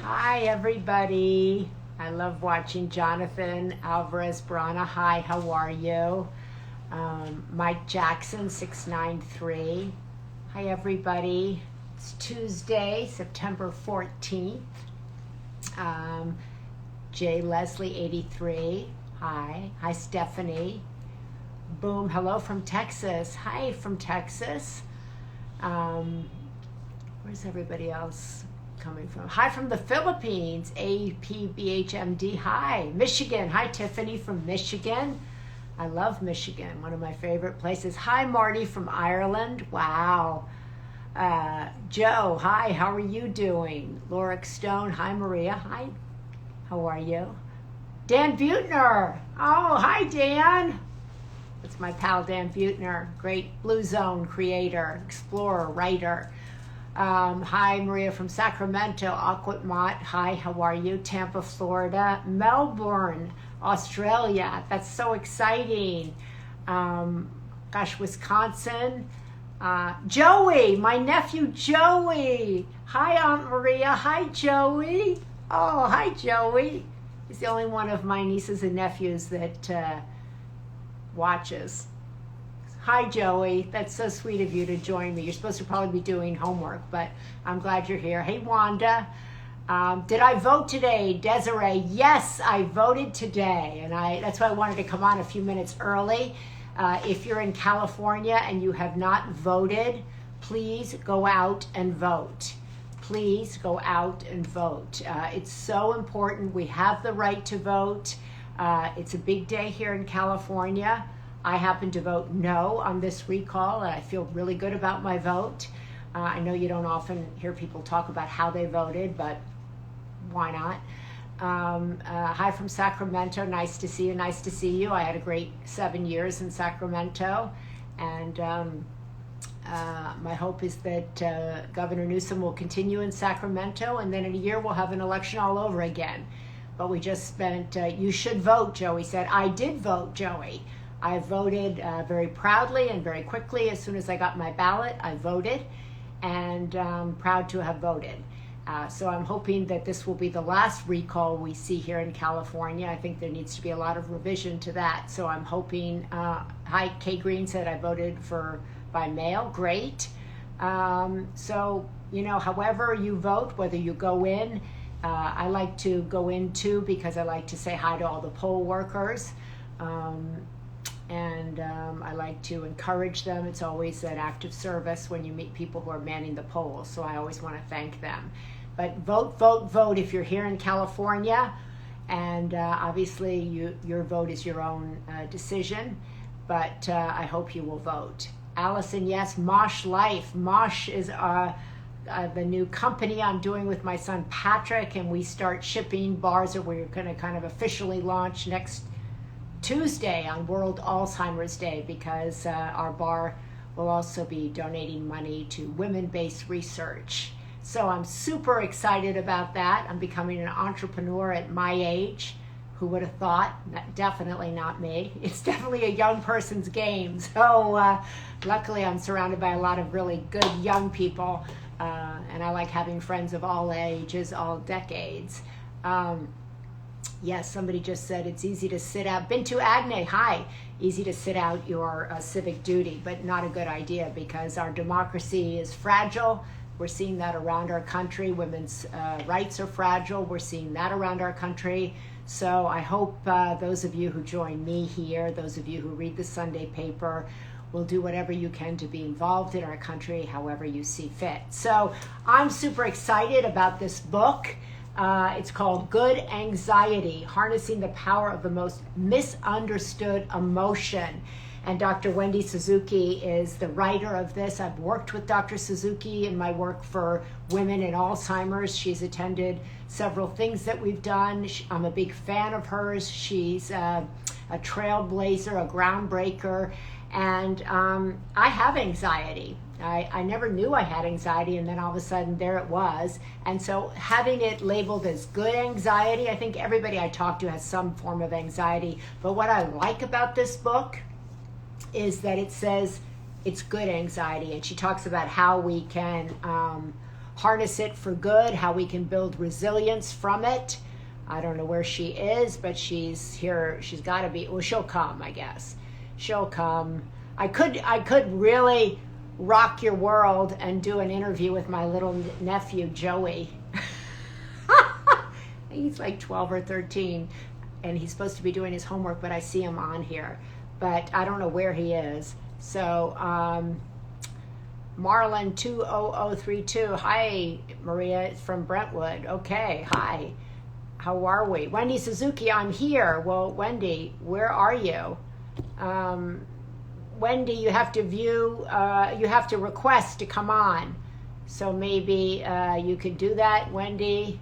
Hi, everybody. I love watching Jonathan Alvarez Brana. Hi, how are you? Mike Jackson, 693. Hi, everybody. It's Tuesday, September 14th. J. Leslie, 83. Hi. Hi, Stephanie. Boom. Hello from Texas. Hi from Texas. Where's everybody else coming from? Hi from the Philippines. APBHMD. Hi. Michigan. Hi, Tiffany from Michigan. I love Michigan. One of my favorite places. Hi, Marty from Ireland. Wow. Joe. Hi. How are you doing? Loric Stone. Hi, Maria. Hi. How are you? Dan Butner. Oh, hi, Dan. That's my pal, Dan Butner. Great Blue Zone creator, explorer, writer. Hi, Maria from Sacramento. Aquatmont. Hi, how are you? Tampa, Florida. Melbourne, Australia. That's so exciting. Wisconsin. Joey, my nephew Joey. Hi, Aunt Maria. Hi, Joey. Oh, hi, Joey. He's the only one of my nieces and nephews that watches. Hi, Joey. That's so sweet of you to join me. You're supposed to probably be doing homework, but I'm glad you're here. Hey, Wanda. Did I vote today? Desiree, yes, I voted today. And that's why I wanted to come on a few minutes early. If you're in California and you have not voted, please go out and vote. Please go out and vote. It's so important. We have the right to vote. It's a big day here in California. I happen to vote no on this recall, and I feel really good about my vote. I know you don't often hear people talk about how they voted, but why not? Hi from Sacramento. Nice to see you. Nice to see you. I had a great 7 years in Sacramento, and my hope is that Governor Newsom will continue in Sacramento, and then in a year we'll have an election all over again. But we just spent, you should vote, Joey said. I did vote, Joey. I voted very proudly and very quickly. As soon as I got my ballot, I voted, and proud to have voted. So I'm hoping that this will be the last recall we see here in California. I think there needs to be a lot of revision to that. So I'm hoping, hi, Kay Green said I voted by mail. Great. So, however you vote, whether you go in, I like to go in too because I like to say hi to all the poll workers. And I like to encourage them. It's always an act of service when you meet people who are manning the polls. So I always want to thank them. But vote, vote, vote if you're here in California. And obviously your vote is your own decision. But I hope you will vote. Allison, yes, Mosh Life. Mosh is the new company I'm doing with my son Patrick, and we start shipping bars that we're going to kind of officially launch next Tuesday on World Alzheimer's Day, because our bar will also be donating money to women-based research. So I'm super excited about that. I'm becoming an entrepreneur at my age. Who would have thought? Definitely not me. It's definitely a young person's game. So luckily I'm surrounded by a lot of really good young people. And I like having friends of all ages, all decades. Yes, somebody just said it's easy to sit out. Bintu Agne, hi. Easy to sit out your civic duty, but not a good idea because our democracy is fragile. We're seeing that around our country. Women's rights are fragile. We're seeing that around our country. So I hope those of you who join me here, those of you who read the Sunday paper, will do whatever you can to be involved in our country, however you see fit. So I'm super excited about this book. It's called Good Anxiety, Harnessing the Power of the Most Misunderstood Emotion. And Dr. Wendy Suzuki is the writer of this. I've worked with Dr. Suzuki in my work for women in Alzheimer's. She's attended several things that we've done. I'm a big fan of hers. She's a trailblazer, a groundbreaker. And I have anxiety. I never knew I had anxiety, and then all of a sudden there it was. And so having it labeled as good anxiety, I think everybody I talk to has some form of anxiety. But what I like about this book is that it says it's good anxiety, and she talks about how we can harness it for good, how we can build resilience from it. I don't know where she is, but she's here. She's got to be. Well, she'll come, I guess. She'll come. I could really rock your world and do an interview with my little nephew Joey. He's like 12 or 13, and he's supposed to be doing his homework, but I see him on here, but I don't know where he is. So Marlon 20032, hi Maria, it's from Brentwood. Okay, hi, how are we? Wendy Suzuki, I'm here. Well, Wendy, where are you? Wendy, you have to view, you have to request to come on. So maybe you could do that, Wendy.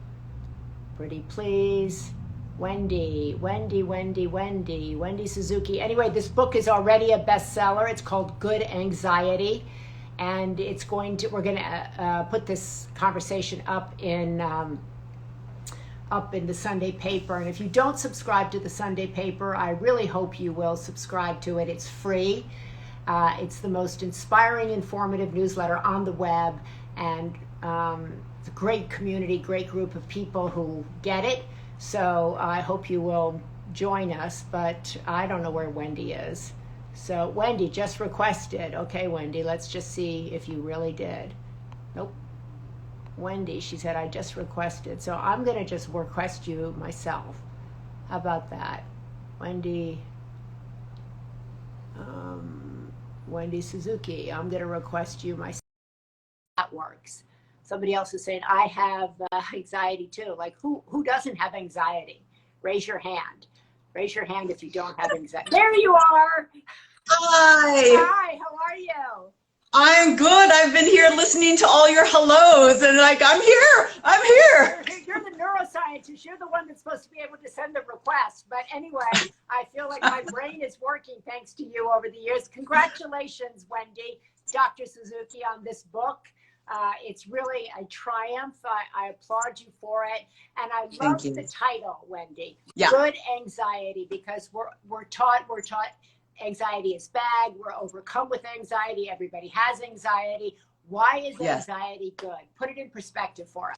Pretty please. Wendy Suzuki. Anyway, this book is already a bestseller. It's called Good Anxiety. And we're going to put this conversation up in the Sunday paper. And if you don't subscribe to the Sunday paper, I really hope you will subscribe to it. It's free. It's the most inspiring, informative newsletter on the web, and it's a great community, great group of people who get it. So I hope you will join us, but I don't know where Wendy is. So Wendy just requested. Okay, Wendy, let's just see if you really did. Nope. Wendy, she said, I just requested. So I'm going to just request you myself. How about that? Wendy Suzuki, I'm going to request you myself. That works. Somebody else is saying, I have anxiety too. Like, who doesn't have anxiety? Raise your hand. Raise your hand if you don't have anxiety. There you are. Hi. Hi, how are you? I'm good. I've been here listening to all your hellos and like, I'm here. You're the neuroscientist. You're the one that's supposed to be able to send the request. But anyway, I feel like my brain is working thanks to you over the years. Congratulations, Wendy, Dr. Suzuki, on this book. It's really a triumph. I applaud you for it. And I love the title, Wendy. Yeah. Good Anxiety, because we're taught anxiety is bad. We're overcome with anxiety. Everybody has anxiety. Why is anxiety good? Put it in perspective for us.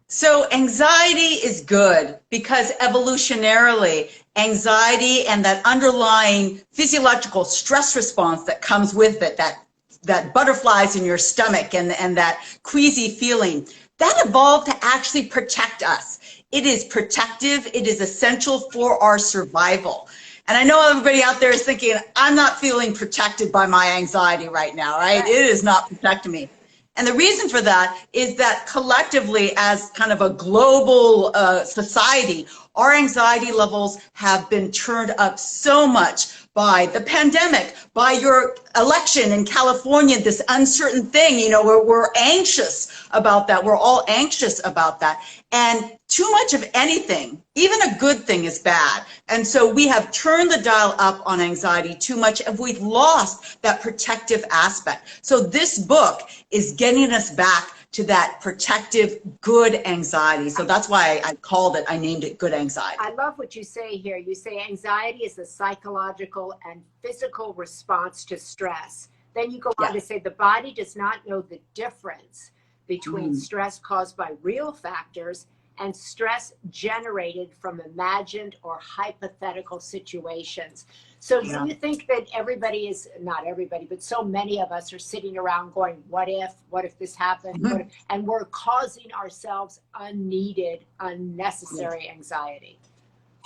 So anxiety is good because evolutionarily, anxiety and that underlying physiological stress response that comes with it, that butterflies in your stomach and that queasy feeling, that evolved to actually protect us. It is protective. It is essential for our survival. And I know everybody out there is thinking, I'm not feeling protected by my anxiety right now, right? It is not protecting me. And the reason for that is that collectively, as kind of a global society, our anxiety levels have been turned up so much by the pandemic, by your election in California, this uncertain thing, you know, we're anxious about that. We're all anxious about that. And too much of anything, even a good thing, is bad. And so we have turned the dial up on anxiety too much, and we've lost that protective aspect. So this book is getting us back to that protective, good anxiety. So that's why I named it Good Anxiety. I love what you say here. You say anxiety is a psychological and physical response to stress. Then you go on to say the body does not know the difference between stress caused by real factors and stress generated from imagined or hypothetical situations. So do you think that everybody is, not everybody, but so many of us are sitting around going, what if this happened? What if, and we're causing ourselves unneeded, unnecessary anxiety.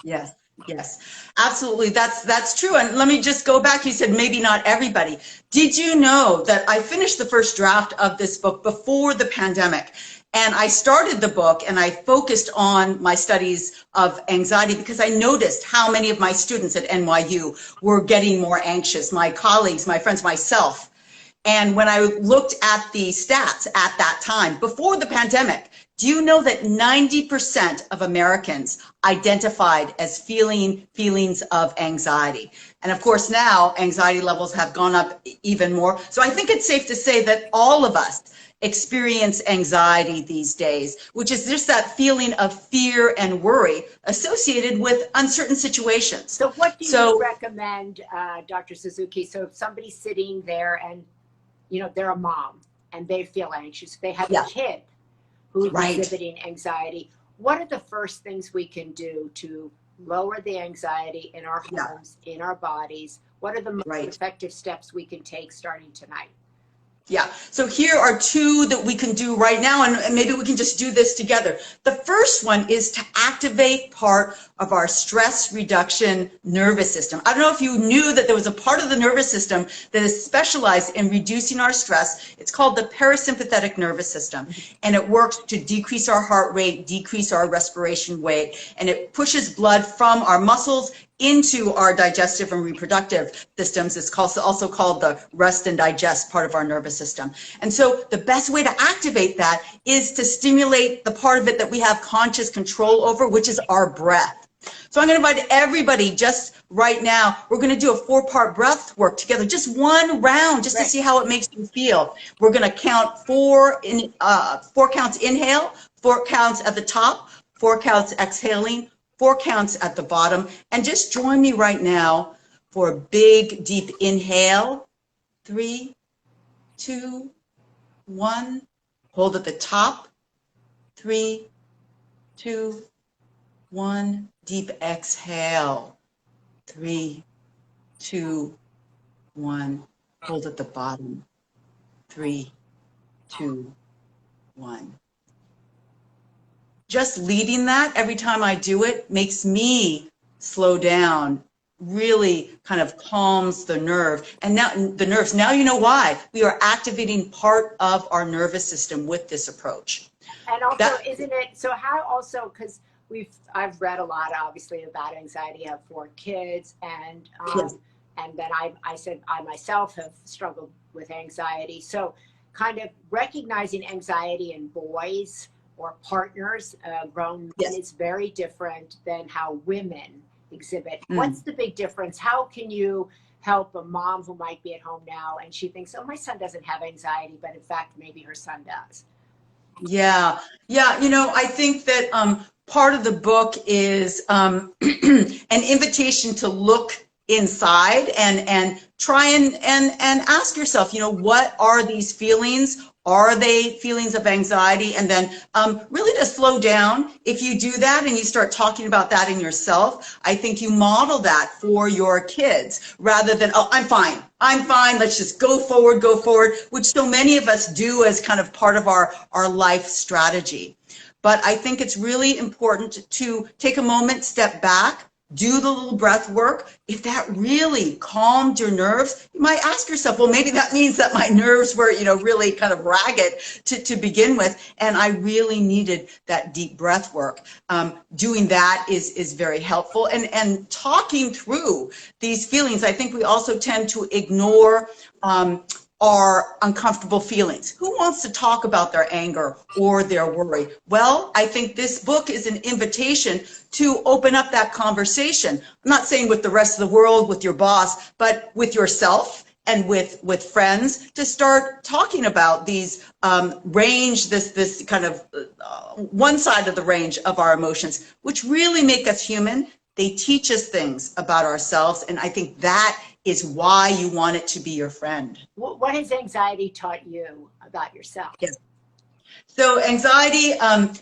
Yes, absolutely. That's true. And let me just go back. You said maybe not everybody. Did you know that I finished the first draft of this book before the pandemic? And I started the book and I focused on my studies of anxiety because I noticed how many of my students at NYU were getting more anxious, my colleagues, my friends, myself. And when I looked at the stats at that time, before the pandemic, do you know that 90% of Americans identified as feeling feelings of anxiety? And of course now anxiety levels have gone up even more. So I think it's safe to say that all of us experience anxiety these days, which is just that feeling of fear and worry associated with uncertain situations. So what do you recommend, Dr. Suzuki? So if somebody's sitting there and, you know, they're a mom and they feel anxious. They have Yeah. a kid who's Right. exhibiting anxiety. What are the first things we can do to lower the anxiety in our Yeah. homes, in our bodies? What are the most Right. effective steps we can take starting tonight? Yeah, so here are two that we can do right now, and maybe we can just do this together. The first one is to activate part of our stress reduction nervous system. I don't know if you knew that there was a part of the nervous system that is specialized in reducing our stress. It's called the parasympathetic nervous system, and it works to decrease our heart rate, decrease our respiration rate, and it pushes blood from our muscles into our digestive and reproductive systems. It's also called the rest and digest part of our nervous system. And so the best way to activate that is to stimulate the part of it that we have conscious control over, which is our breath. So I'm going to invite everybody just right now. We're going to do a 4-part breath work together, just one round, just to see how it makes you feel. We're going to count 4 counts inhale, 4 counts at the top, 4 counts exhaling, 4 counts at the bottom, and just join me right now for a big, deep inhale. 3, 2, 1. Hold at the top. 3, 2, 1. Deep exhale. 3, 2, 1. Hold at the bottom. 3, 2, 1. Just leading that every time I do it makes me slow down, really kind of calms the nerve. And now the nerves, now you know why. We are activating part of our nervous system with this approach. And also, isn't it, so how also, because I've read a lot, obviously, about anxiety. I have 4 kids, and Yes. and then I said I myself have struggled with anxiety. So kind of recognizing anxiety in boys or partners, grown men, is very different than how women exhibit. What's the big difference? How can you help a mom who might be at home now and she thinks, oh, my son doesn't have anxiety, but in fact, maybe her son does? Yeah, you know, I think that part of the book is an invitation to look inside and try and ask yourself, you know, what are these feelings? Are they feelings of anxiety? And then really to slow down. If you do that and you start talking about that in yourself, I think you model that for your kids rather than, oh, I'm fine, let's just go forward, which so many of us do as kind of part of our life strategy. But I think it's really important to take a moment, step back, do the little breath work. If that really calmed your nerves, you might ask yourself, well, maybe that means that my nerves were, you know, really kind of ragged to begin with, and I really needed that deep breath work. Doing that is very helpful. And talking through these feelings, I think we also tend to ignore our uncomfortable feelings. Who wants to talk about their anger or their worry? Well, I think this book is an invitation to open up that conversation. I'm not saying with the rest of the world, with your boss, but with yourself and with friends, to start talking about these range, this kind of one side of the range of our emotions, which really make us human. They teach us things about ourselves, and I think that is why you want it to be your friend. What has anxiety taught you about yourself? Yes. So anxiety,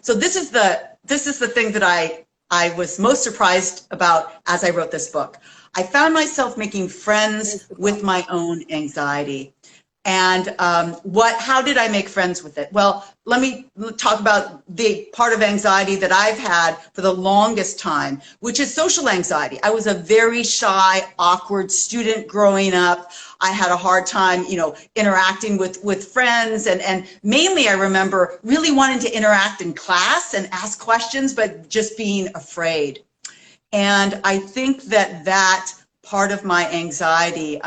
so this is the thing that I was most surprised about as I wrote this book. I found myself making friends with my own anxiety. And how did I make friends with it? Well, let me talk about the part of anxiety that I've had for the longest time, which is social anxiety. I was a very shy, awkward student growing up. I had a hard time, you know, interacting with friends, and mainly I remember really wanting to interact in class and ask questions, but just being afraid. And I think that part of my anxiety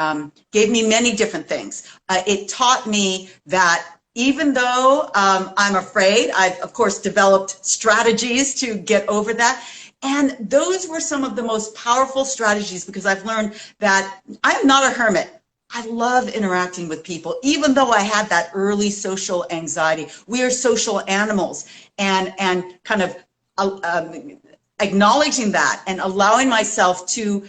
gave me many different things. It taught me that even though I'm afraid, I've of course developed strategies to get over that. And those were some of the most powerful strategies, because I've learned that I'm not a hermit. I love interacting with people, even though I had that early social anxiety. We are social animals, and kind of acknowledging that and allowing myself to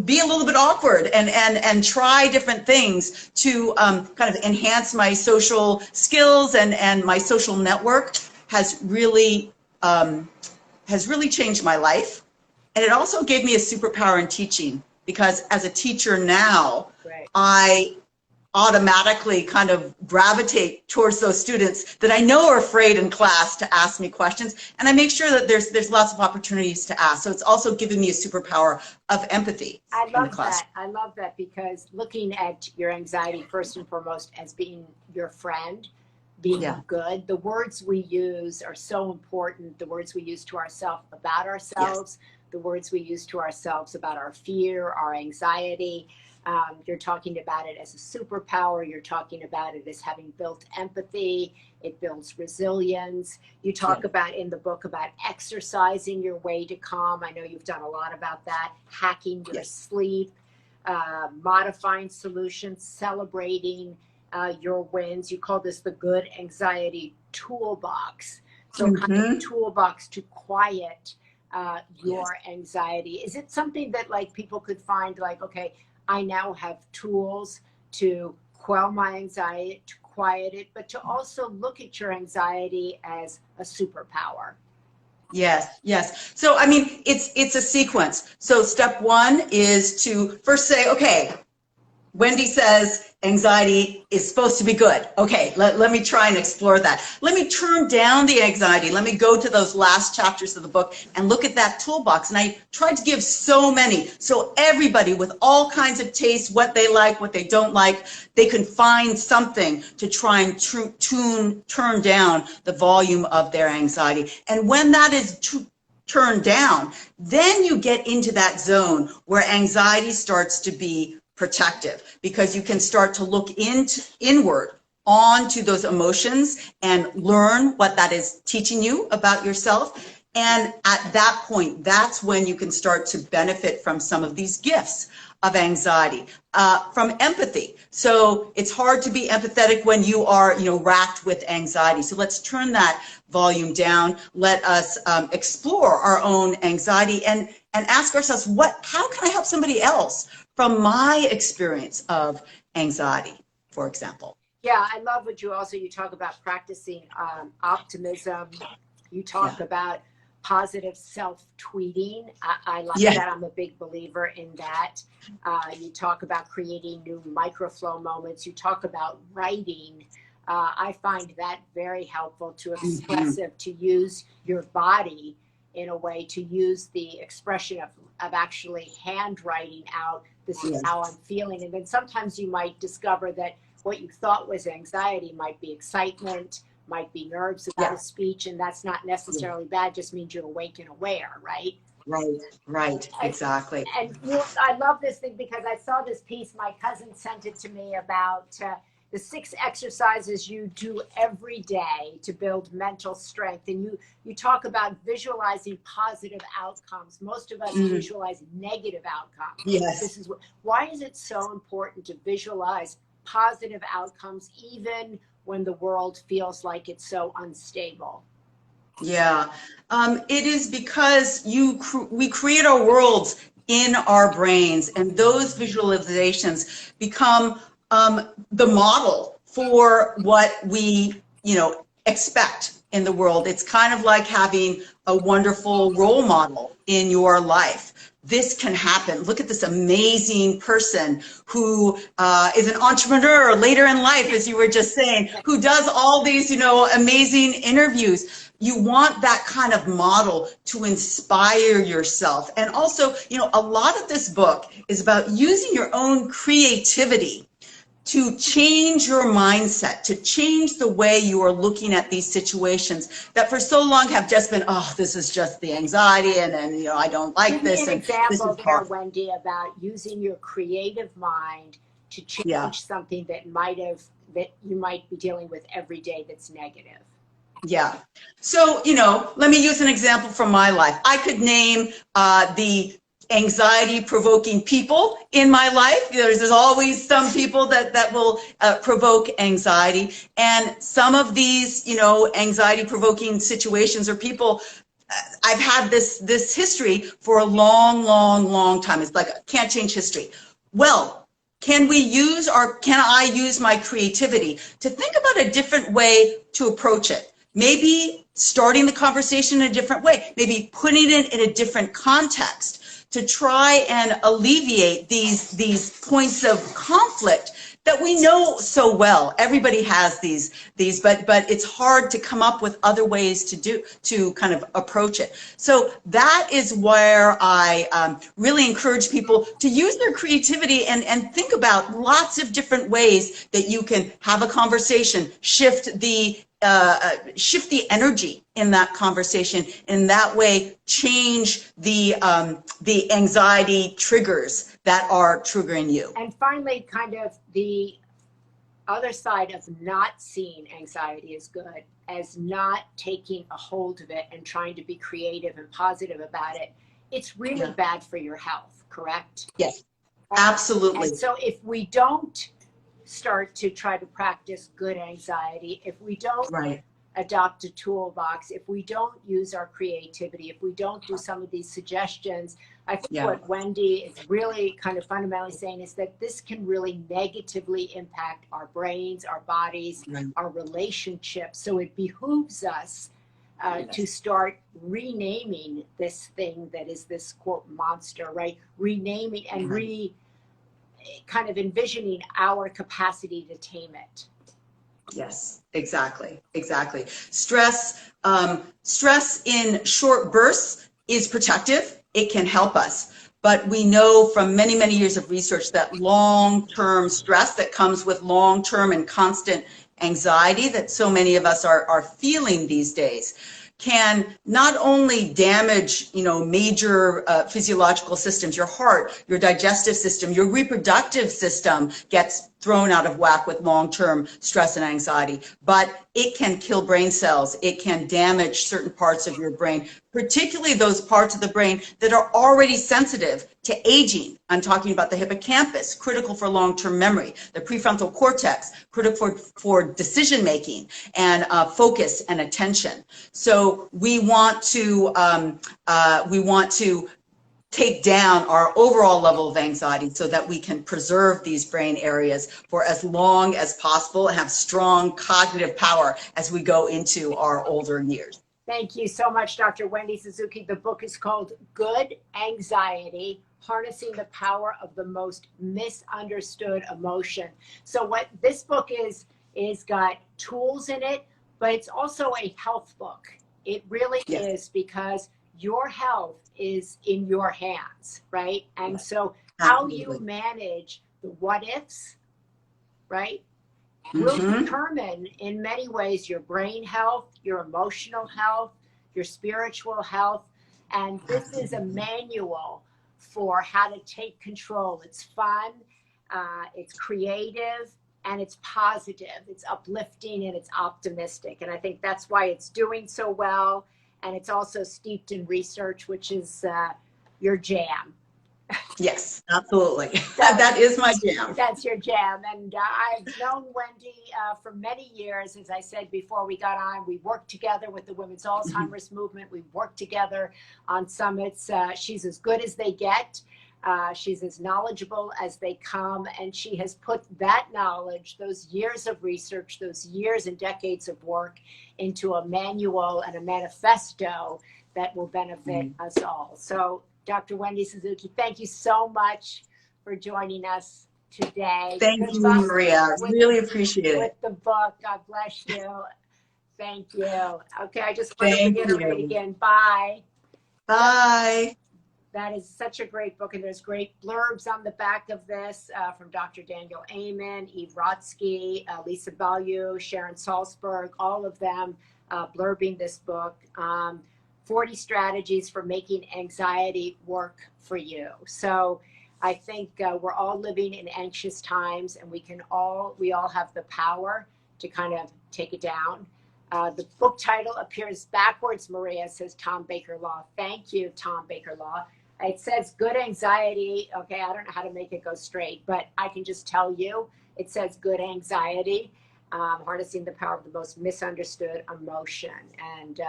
be a little bit awkward and try different things to kind of enhance my social skills and my social network has really changed my life. And it also gave me a superpower in teaching, because as a teacher now, Right. I automatically kind of gravitate towards those students that I know are afraid in class to ask me questions, and I make sure that there's lots of opportunities to ask. So it's also given me a superpower of empathy in the class. I love that, because looking at your anxiety first and foremost as being your friend, being good, the words we use are so important. The words we use to ourselves about ourselves, the words we use to ourselves about our fear, our anxiety. You're talking about it as a superpower. You're talking about it as having built empathy. It builds resilience. You talk about in the book about exercising your way to calm. I know you've done a lot about that. Hacking your sleep, modifying solutions, celebrating your wins. You call this the good anxiety toolbox. So kind of a toolbox to quiet your anxiety. Is it something that like people could find like, okay, I now have tools to quell my anxiety, to quiet it, but to also look at your anxiety as a superpower? Yes, yes. So, I mean, it's a sequence. So step one is to first say, okay, Wendy says anxiety is supposed to be good. Okay, let me try and explore that. Let me turn down the anxiety. Let me go to those last chapters of the book and look at that toolbox. And I tried to give so many, so everybody with all kinds of tastes, what they like, what they don't like, they can find something to try and turn down the volume of their anxiety. And when that is turned down, then you get into that zone where anxiety starts to be protective, because you can start to look inward onto those emotions and learn what that is teaching you about yourself. And at that point, that's when you can start to benefit from some of these gifts of anxiety, from empathy. So it's hard to be empathetic when you are, racked with anxiety. So let's turn that volume down. Let us explore our own anxiety and ask ourselves, how can I help somebody else from my experience of anxiety, for example? Yeah, I love what you talk about practicing optimism. You talk about positive self-tweeting. I like that. I'm a big believer in that. You talk about creating new microflow moments. You talk about writing. I find that very helpful, to expressive, to use your body in a way, to use the expression of actually handwriting out, this is how I'm feeling. And then sometimes you might discover that what you thought was anxiety might be excitement, might be nerves about a speech, and that's not necessarily bad, just means you're awake and aware, right? Right, exactly. And I love this thing, because I saw this piece, my cousin sent it to me, about the 6 exercises you do every day to build mental strength. And you talk about visualizing positive outcomes. Most of us visualize negative outcomes. Yes. Why is it so important to visualize positive outcomes, even when the world feels like it's so unstable? Yeah, it is because we create our worlds in our brains, and those visualizations become the model for what we, expect in the world. It's kind of like having a wonderful role model in your life. This can happen. Look at this amazing person who is an entrepreneur later in life, as you were just saying, who does all these, amazing interviews. You want that kind of model to inspire yourself. And also, a lot of this book is about using your own creativity to change your mindset, to change the way you are looking at these situations that for so long have just been, oh, this is just the anxiety, and I don't like this. Give me an example there, Wendy, about using your creative mind to change something that you might be dealing with every day that's negative. Yeah. So, let me use an example from my life. I could name the anxiety-provoking people in my life. There's always some people that will provoke anxiety. And some of these, anxiety-provoking situations or people I've had this history for a long time. It's like, can't change history. Well, can I use my creativity to think about a different way to approach it? Maybe starting the conversation in a different way, maybe putting it in a different context to try and alleviate these points of conflict that we know so well. Everybody has these, but it's hard to come up with other ways to kind of approach it. So that is where I really encourage people to use their creativity and think about lots of different ways that you can have a conversation, shift the energy in that conversation, in that way change the anxiety triggers that are triggering you. And finally, kind of the other side of not seeing anxiety as good, as not taking a hold of it and trying to be creative and positive about it, it's really bad for your health, correct? Yes, absolutely. And so if we don't start to try to practice good anxiety, if we don't adopt a toolbox, if we don't use our creativity, if we don't do some of these suggestions, I think what Wendy is really kind of fundamentally saying is that this can really negatively impact our brains, our bodies, our relationships. So it behooves us to start renaming this thing that is this quote monster, right? Renaming and kind of envisioning our capacity to tame it. Yes, exactly. Stress in short bursts is protective. It can help us. But we know from many years of research that long-term stress that comes with long-term and constant anxiety that so many of us are feeling these days can not only damage, major physiological systems, your heart, your digestive system, your reproductive system gets thrown out of whack with long-term stress and anxiety, but it can kill brain cells. It can damage certain parts of your brain, particularly those parts of the brain that are already sensitive to aging. I'm talking about the hippocampus, critical for long-term memory, the prefrontal cortex, critical for decision-making and focus and attention. So we want to take down our overall level of anxiety so that we can preserve these brain areas for as long as possible and have strong cognitive power as we go into our older years. Thank you so much, Dr. Wendy Suzuki. The book is called Good Anxiety, Harnessing the Power of the Most Misunderstood Emotion. So what this book is got tools in it, but it's also a health book. It really is, because your health is in your hands, right? And so how you manage the what ifs, right, will determine in many ways your brain health, your emotional health, your spiritual health. And this is a manual for how to take control. It's fun, it's creative, and it's positive. It's uplifting and it's optimistic. And I think that's why it's doing so well. And it's also steeped in research, which is your jam. Yes, absolutely. That is my jam. That's your jam. And I've known Wendy for many years. As I said before we got on, we worked together with the Women's Alzheimer's Movement. We worked together on summits. She's as good as they get. She's as knowledgeable as they come. And she has put that knowledge, those years of research, those years and decades of work into a manual and a manifesto that will benefit us all. So Dr. Wendy Suzuki, thank you so much for joining us today. Thank you, Maria. Really appreciate it. With the book. God bless you. Thank you. Okay, I just want to reiterate again. Bye. Bye. That is such a great book, and there's great blurbs on the back of this from Dr. Daniel Amen, Eve Rotsky, Lisa Bellew, Sharon Salzberg, all of them blurbing this book. 40 strategies for making anxiety work for you. So I think we're all living in anxious times, and we all have the power to kind of take it down. The book title appears backwards, Maria, says Tom Baker Law. Thank you, Tom Baker Law. It says Good Anxiety. Okay, I don't know how to make it go straight, but I can just tell you, it says Good Anxiety, Harnessing the Power of the Most Misunderstood Emotion. And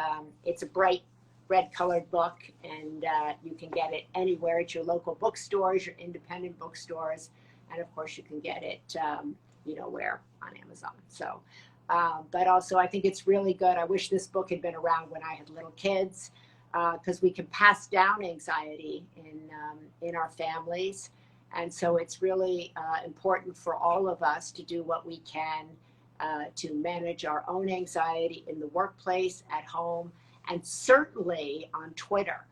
it's a bright red colored book, and you can get it anywhere at your local bookstores, your independent bookstores, and of course you can get it, you know where, on Amazon. So, but also I think it's really good. I wish this book had been around when I had little kids, because we can pass down anxiety in our families. And so it's really important for all of us to do what we can to manage our own anxiety in the workplace, at home, and certainly on Twitter.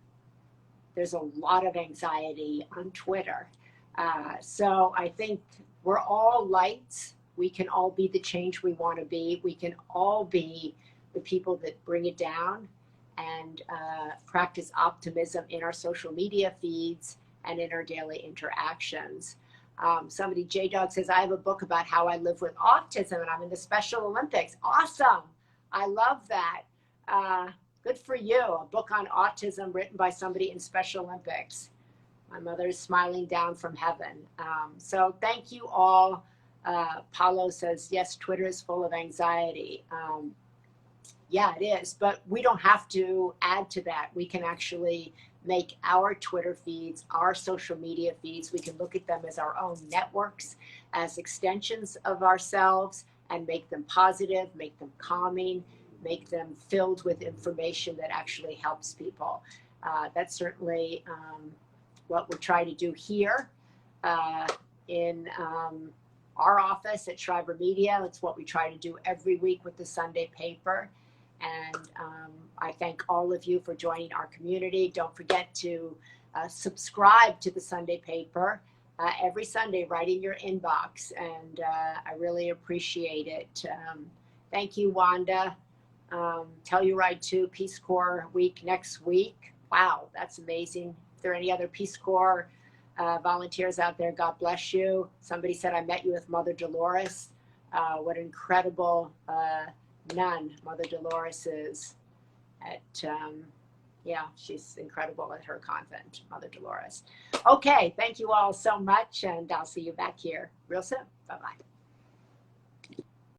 There's a lot of anxiety on Twitter. So I think we're all lights. We can all be the change we want to be. We can all be the people that bring it down and practice optimism in our social media feeds and in our daily interactions. Somebody, J-Dog, says, I have a book about how I live with autism and I'm in the Special Olympics. Awesome. I love that. Good for you. A book on autism written by somebody in Special Olympics. My mother is smiling down from heaven. So thank you all. Paulo says, yes, Twitter is full of anxiety. Yeah, it is, but we don't have to add to that. We can actually make our Twitter feeds, our social media feeds, we can look at them as our own networks, as extensions of ourselves, and make them positive, make them calming, make them filled with information that actually helps people. That's certainly what we're trying to do here in our office at Shriver Media. It's what we try to do every week with the Sunday paper. And I thank all of you for joining our community. Don't forget to subscribe to the Sunday paper every Sunday right in your inbox. And I really appreciate it. Thank you, Wanda. Telluride 2 Peace Corps week next week. Wow, that's amazing. If there are any other Peace Corps volunteers out there, God bless you. Somebody said, I met you with Mother Dolores. What incredible nun Mother Dolores is at, yeah, she's incredible at her convent, Mother Dolores. Okay, thank you all so much, and I'll see you back here real soon. Bye-bye.